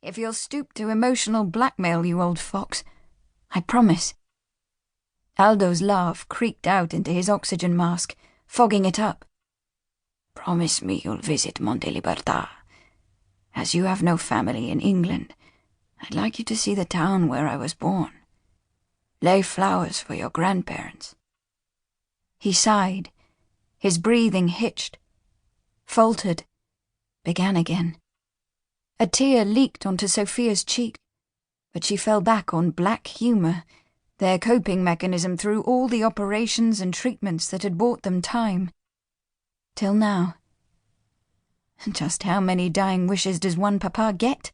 if you'll stoop to emotional blackmail, you old fox. I promise." Aldo's laugh creaked out into his oxygen mask, fogging it up. "Promise me you'll visit Monte Libertà. As you have no family in England, I'd like you to see the town where I was born. Lay flowers for your grandparents." He sighed. His breathing hitched, faltered, began again. A tear leaked onto Sofia's cheek, but she fell back on black humour, their coping mechanism through all the operations and treatments that had bought them time. Till now. Just how many dying wishes does one papa get?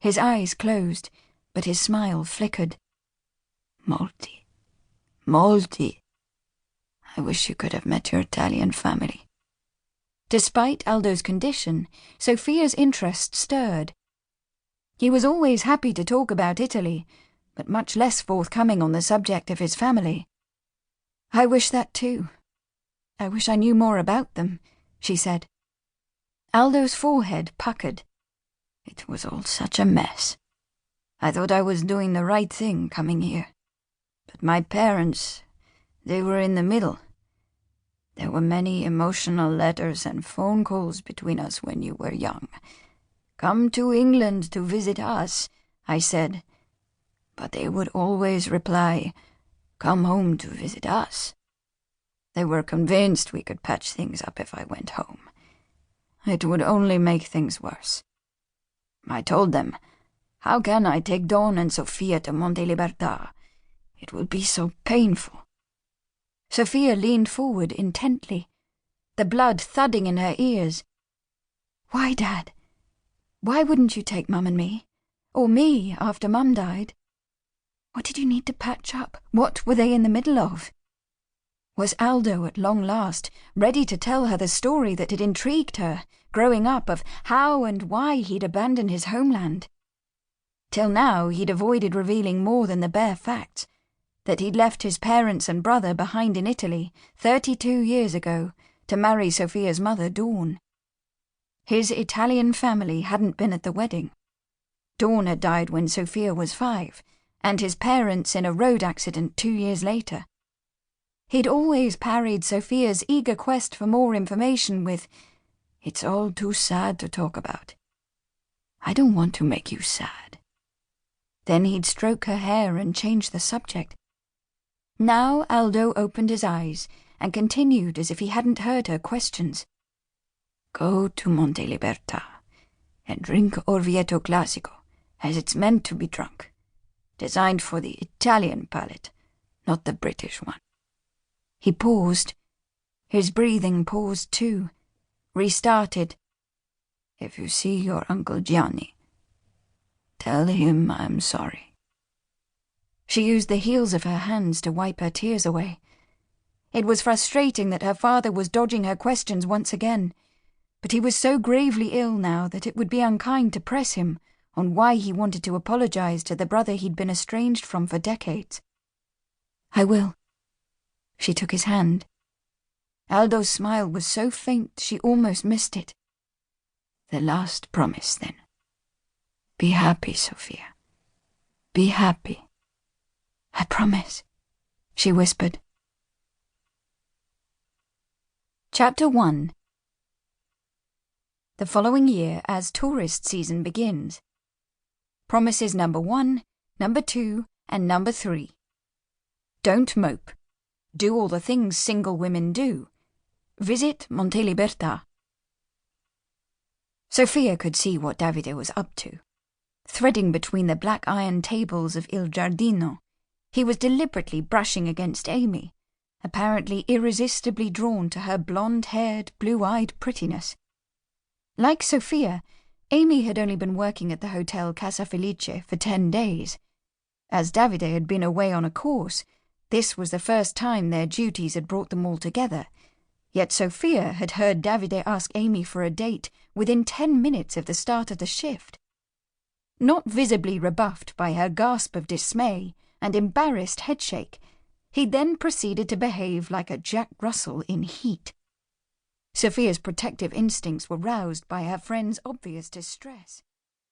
His eyes closed, but his smile flickered. Molti. Molti. I wish you could have met your Italian family. Despite Aldo's condition, Sofia's interest stirred. He was always happy to talk about Italy, but much less forthcoming on the subject of his family. "I wish that too. I wish I knew more about them," she said. Aldo's forehead puckered. "It was all such a mess. I thought I was doing the right thing coming here. But my parents, they were in the middle. There were many emotional letters and phone calls between us when you were young. 'Come to England to visit us,' I said. But they would always reply, 'Come home to visit us.' They were convinced we could patch things up if I went home. It would only make things worse. I told them, 'How can I take Dawn and Sofia to Monte Libertà? It would be so painful.'" Sofia leaned forward intently, the blood thudding in her ears. "Why, Dad? Why wouldn't you take Mum and me? Or me, after Mum died? What did you need to patch up? What were they in the middle of?" Was Aldo, at long last, ready to tell her the story that had intrigued her, growing up, of how and why he'd abandoned his homeland? Till now he'd avoided revealing more than the bare facts, that he'd left his parents and brother behind in Italy 32 years ago to marry Sofia's mother, Dawn. His Italian family hadn't been at the wedding. Dawn had died when Sofia was 5, and his parents in a road accident 2 years later. He'd always parried Sofia's eager quest for more information with, "It's all too sad to talk about. I don't want to make you sad." Then he'd stroke her hair and change the subject. Now Aldo opened his eyes and continued as if he hadn't heard her questions. "Go to Monte Libertà and drink Orvieto Classico as it's meant to be drunk, designed for the Italian palate, not the British one." He paused. His breathing paused too, restarted. "If you see your Uncle Gianni, tell him I'm sorry." She used the heels of her hands to wipe her tears away. It was frustrating that her father was dodging her questions once again, but he was so gravely ill now that it would be unkind to press him on why he wanted to apologize to the brother he'd been estranged from for decades. "I will." She took his hand. Aldo's smile was so faint she almost missed it. "The last promise, then. Be happy, Sofia. Be happy." "I promise," she whispered. Chapter 1. The following year, as tourist season begins. Promises number 1, number 2, and number 3. Don't mope. Do all the things single women do. Visit Monte Libertà. Sofia could see what Davide was up to. Threading between the black iron tables of Il Giardino, he was deliberately brushing against Amy, apparently irresistibly drawn to her blonde-haired, blue-eyed prettiness. Like Sofia, Amy had only been working at the Hotel Casa Felice for 10 days. As Davide had been away on a course, this was the first time their duties had brought them all together, yet Sofia had heard Davide ask Amy for a date within 10 minutes of the start of the shift. Not visibly rebuffed by her gasp of dismay and embarrassed headshake, he then proceeded to behave like a Jack Russell in heat. Sofia's protective instincts were roused by her friend's obvious distress.